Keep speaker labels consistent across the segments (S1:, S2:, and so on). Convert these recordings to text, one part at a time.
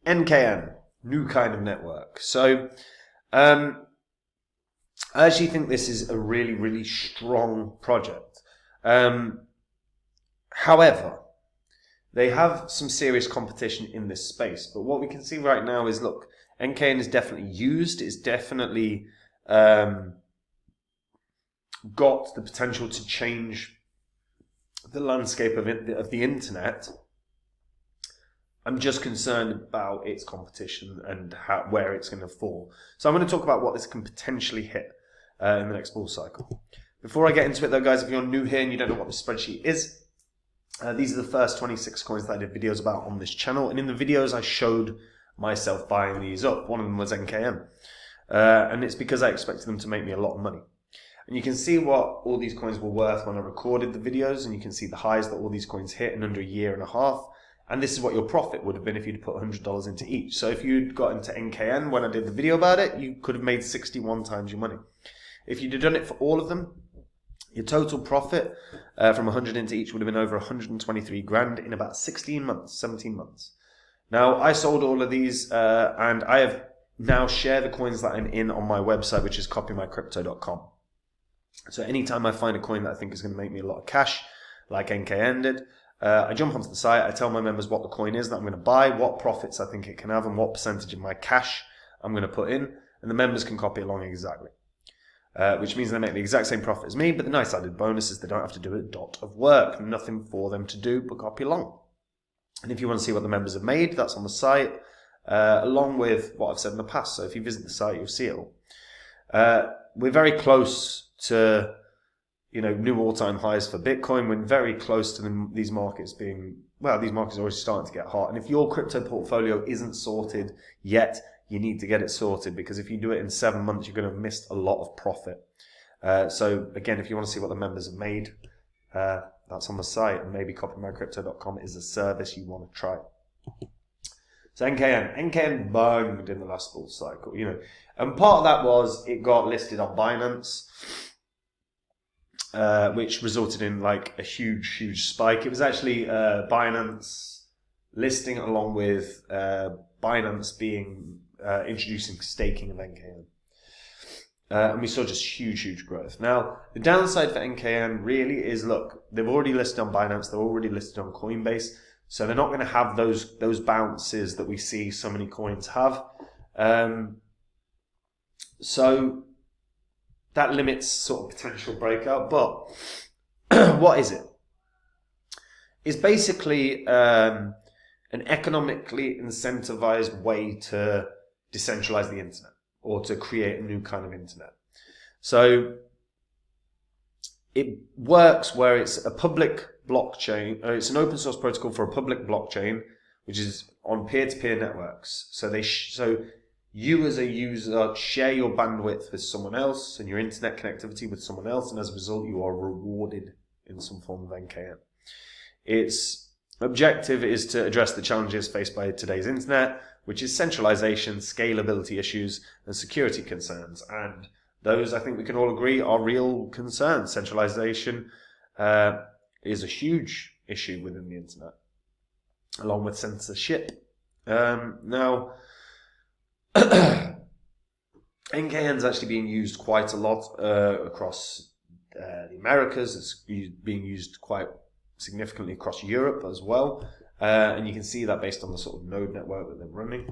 S1: NKN, new kind of network. So, I actually think this is a really, really strong project. However, they have some serious competition in this space. But what we can see right now is, look, NKN is definitely used. It's definitely got the potential to change the landscape of the internet. I'm just concerned about its competition and where it's going to fall. So I'm going to talk about what this can potentially hit in the next bull cycle. Before I get into it though, guys, if you're new here and you don't know what this spreadsheet is, these are the first 26 coins that I did videos about on this channel. And in the videos I showed myself buying these up. One of them was NKN. And it's because I expected them to make me a lot of money. And you can see what all these coins were worth when I recorded the videos, and you can see the highs that all these coins hit in under a year and a half. And this is what your profit would have been if you'd put $100 into each. So if you'd got into NKN when I did the video about it, you could have made 61 times your money. If you'd have done it for all of them, your total profit from 100 into each would have been over 123 grand in about 16 months, 17 months. Now, I sold all of these, and I have now shared the coins that I'm in on my website, which is copymycrypto.com. So anytime I find a coin that I think is going to make me a lot of cash, like NKN did, I jump onto the site, I tell my members what the coin is that I'm going to buy, what profits I think it can have, and what percentage of my cash I'm going to put in, and the members can copy along exactly. Which means they make the exact same profit as me, but the nice added bonus is they don't have to do a dot of work. Nothing for them to do but copy along. And if you want to see what the members have made, that's on the site, along with what I've said in the past. So if you visit the site, you'll see it all. We're very close to, new all-time highs for Bitcoin. We're very close to these markets being, these markets are already starting to get hot. And if your crypto portfolio isn't sorted yet, you need to get it sorted, because if you do it in 7 months, you're going to have missed a lot of profit. So again, if you want to see what the members have made, that's on the site, and maybe copymycrypto.com is a service you want to try. So NKN banged in the last bull cycle, and part of that was it got listed on Binance, which resulted in like a huge spike. It was actually Binance listing along with Binance being introducing staking of NKN. And we saw just huge growth. Now, the downside for NKN really is, look, they've already listed on Binance, they're already listed on Coinbase, so they're not going to have those bounces that we see so many coins have. So that limits sort of potential breakout. But what is it? It's basically an economically incentivized way to decentralize the internet, or to create a new kind of internet. So it works where it's a public blockchain, it's an open source protocol for a public blockchain, which is on peer-to-peer networks. So so you as a user share your bandwidth with someone else and your internet connectivity with someone else, and as a result you are rewarded in some form of NKN. Its objective is to address the challenges faced by today's internet, which is centralization, scalability issues, and security concerns. And those, I think we can all agree, are real concerns. Centralization is a huge issue within the internet, along with censorship. Now, NKN is actually being used quite a lot across the Americas. It's being used quite significantly across Europe as well. And you can see that based on the sort of node network that they're running.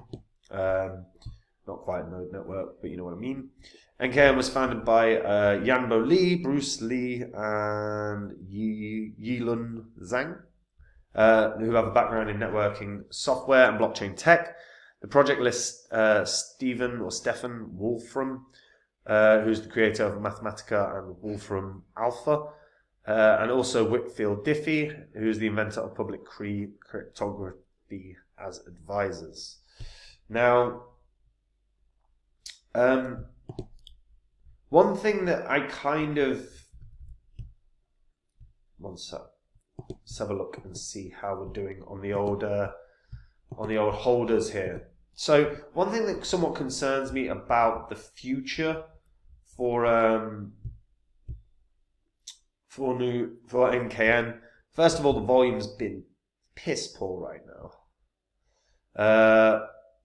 S1: Not quite a node network, but you know what I mean. NKN was founded by Yanbo Li, Bruce Lee, and Yilun Zhang, who have a background in networking software and blockchain tech. The project lists Stefan Wolfram, who's the creator of Mathematica and Wolfram Alpha, and also Whitfield Diffie, who's the inventor of public cryptography, as advisors. Now, one thing that I kind of... One sec. Let's have a look and see how we're doing on the old holders here. So one thing that somewhat concerns me about the future for NKN, first of all, the volume's been piss poor right now.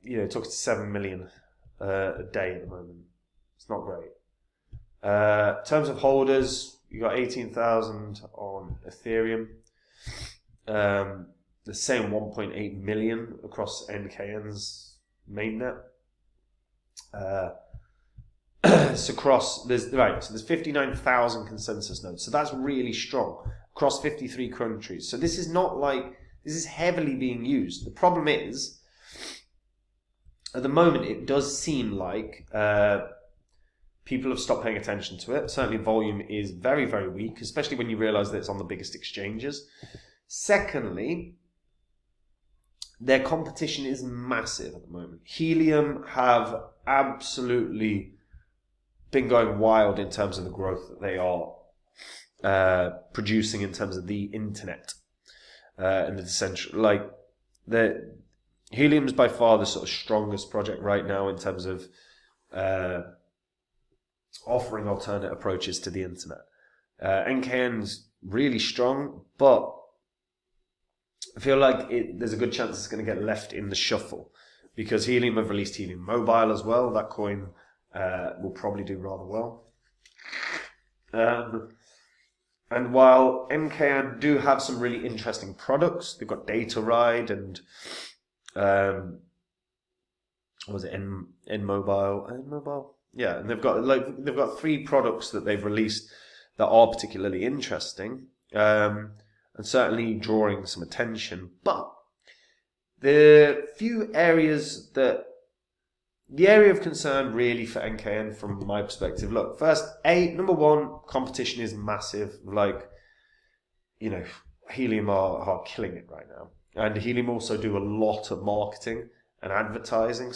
S1: talking to 7 million a day at the moment. It's not great. In terms of holders, you got 18,000 on Ethereum. The same 1.8 million across NKN's mainnet. So there's 59,000 consensus nodes. So that's really strong across 53 countries. So this is heavily being used. The problem is, at the moment, it does seem like people have stopped paying attention to it. Certainly volume is very, very weak, especially when you realize that it's on the biggest exchanges. Secondly, their competition is massive at the moment. Helium have absolutely been going wild in terms of the growth that they are producing in terms of the internet and the decentral. Helium is by far the sort of strongest project right now in terms of offering alternate approaches to the internet. NKN's really strong, but I feel like there's a good chance it's going to get left in the shuffle because Helium have released Helium Mobile as well. That coin will probably do rather well. And while NKN do have some really interesting products, they've got Data Ride and what was it? N Mobile. Yeah, and they've got 3 products that they've released that are particularly interesting, and certainly drawing some attention. But the area of concern really for NKN from my perspective, look, first, number one, competition is massive. Helium are killing it right now. And Helium also do a lot of marketing and advertising,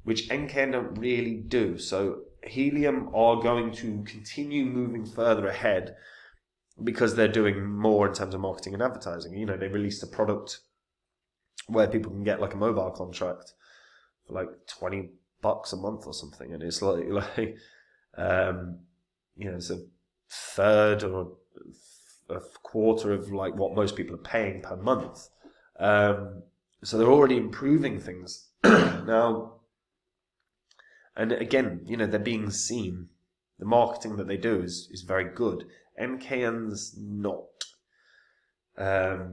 S1: which NKN don't really do. So Helium are going to continue moving further ahead because they're doing more in terms of marketing and advertising. They released a product where people can get like a mobile contract for like $20 a month or something, and it's it's a third or a quarter of like what most people are paying per month. So they're already improving things now. And again, they're being seen. The marketing that they do is very good. NKN's not. There's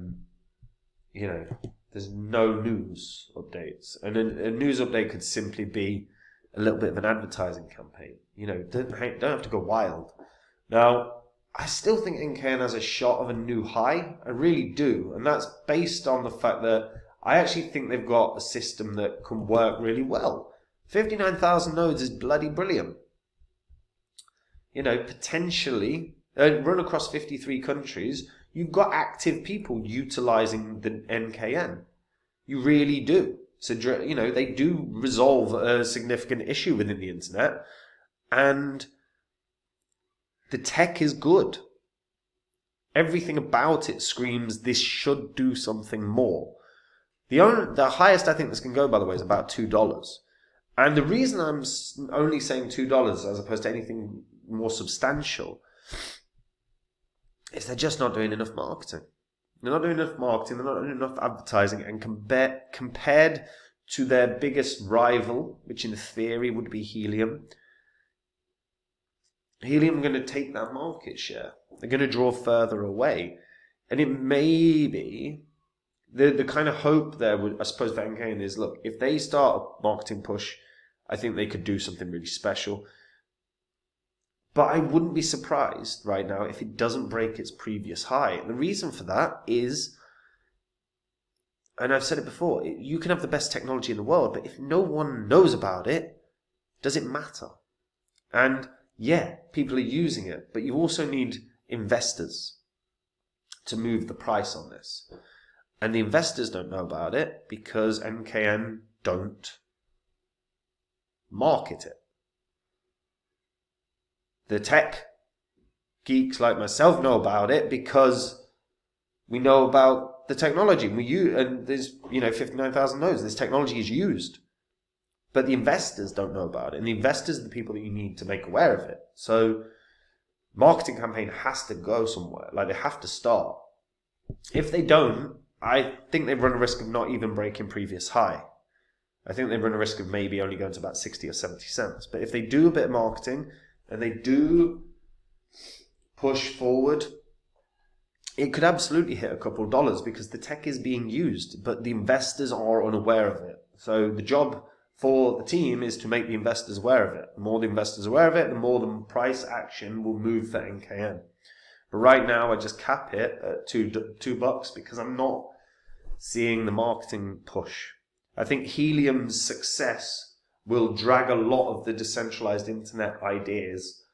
S1: no news updates. And a news update could simply be a little bit of an advertising campaign. Don't have to go wild. Now, I still think NKN has a shot of a new high. I really do. And that's based on the fact that I actually think they've got a system that can work really well. 59,000 nodes is bloody brilliant. Potentially, run across 53 countries, you've got active people utilizing the NKN. You really do. So, they do resolve a significant issue within the internet. And the tech is good. Everything about it screams this should do something more. The highest I think this can go, by the way, is about $2. And the reason I'm only saying $2 as opposed to anything more substantial is they're just not doing enough marketing. They're not doing enough marketing, they're not doing enough advertising, and compared to their biggest rival, which in theory would be Helium are going to take that market share. They're going to draw further away. And it may be, the kind of hope there, I suppose, for NKN is, look, if they start a marketing push, I think they could do something really special. But I wouldn't be surprised right now if it doesn't break its previous high. And the reason for that is, and I've said it before, you can have the best technology in the world, but if no one knows about it, does it matter? And yeah, people are using it, but you also need investors to move the price on this. And the investors don't know about it because NKN don't market it. The tech geeks like myself know about it because we know about the technology. And there's 59,000 nodes. This technology is used, but the investors don't know about it. And the investors are the people that you need to make aware of it. So, marketing campaign has to go somewhere. They have to start. If they don't, I think they run a risk of not even breaking previous high. I think they run a risk of maybe only going to about 60 or 70 cents. But if they do a bit of marketing and they do push forward, it could absolutely hit a couple of dollars because the tech is being used, but the investors are unaware of it. So the job for the team is to make the investors aware of it. The more the investors are aware of it, the more the price action will move for NKN. But right now, I just cap it at $2 because I'm not seeing the marketing push. I think Helium's success will drag a lot of the decentralized internet ideas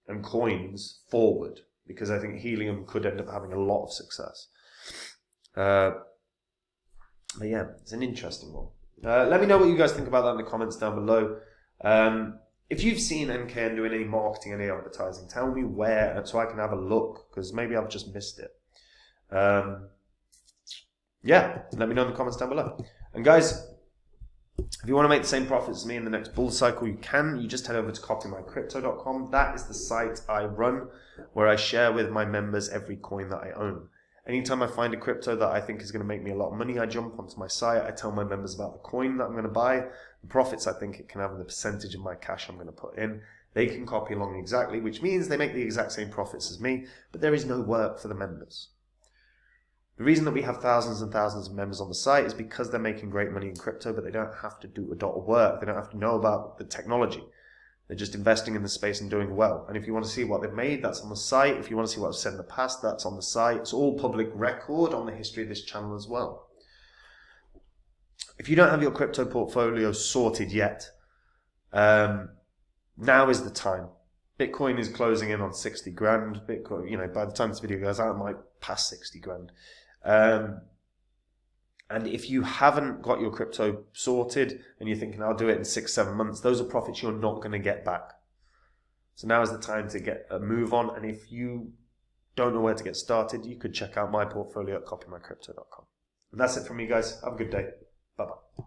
S1: and coins forward, because I think Helium could end up having a lot of success. But yeah, it's an interesting one. Let me know what you guys think about that in the comments down below. If you've seen NKN doing any marketing, any advertising, tell me where so I can have a look, because maybe I've just missed it. Yeah, let me know in the comments down below. And guys, if you want to make the same profits as me in the next bull cycle, you can. You just head over to copymycrypto.com. That is the site I run, where I share with my members every coin that I own. Anytime I find a crypto that I think is going to make me a lot of money, I jump onto my site. I tell my members about the coin that I'm going to buy, the profits I think it can have, and the percentage of my cash I'm going to put in. They can copy along exactly, which means they make the exact same profits as me, but there is no work for the members. The reason that we have thousands and thousands of members on the site is because they're making great money in crypto, but they don't have to do a dot of work. They don't have to know about the technology. They're just investing in the space and doing well. And if you want to see what they've made, that's on the site. If you want to see what I've said in the past, that's on the site. It's all public record on the history of this channel as well. If you don't have your crypto portfolio sorted yet, now is the time. Bitcoin is closing in on 60 grand. Bitcoin, by the time this video goes out, it might pass 60 grand. And if you haven't got your crypto sorted and you're thinking, I'll do it in 6-7 months, those are profits you're not going to get back. So now is the time to get a move on. And if you don't know where to get started, you could check out my portfolio at copymycrypto.com. And that's it from me, guys. Have a good day. Bye-bye.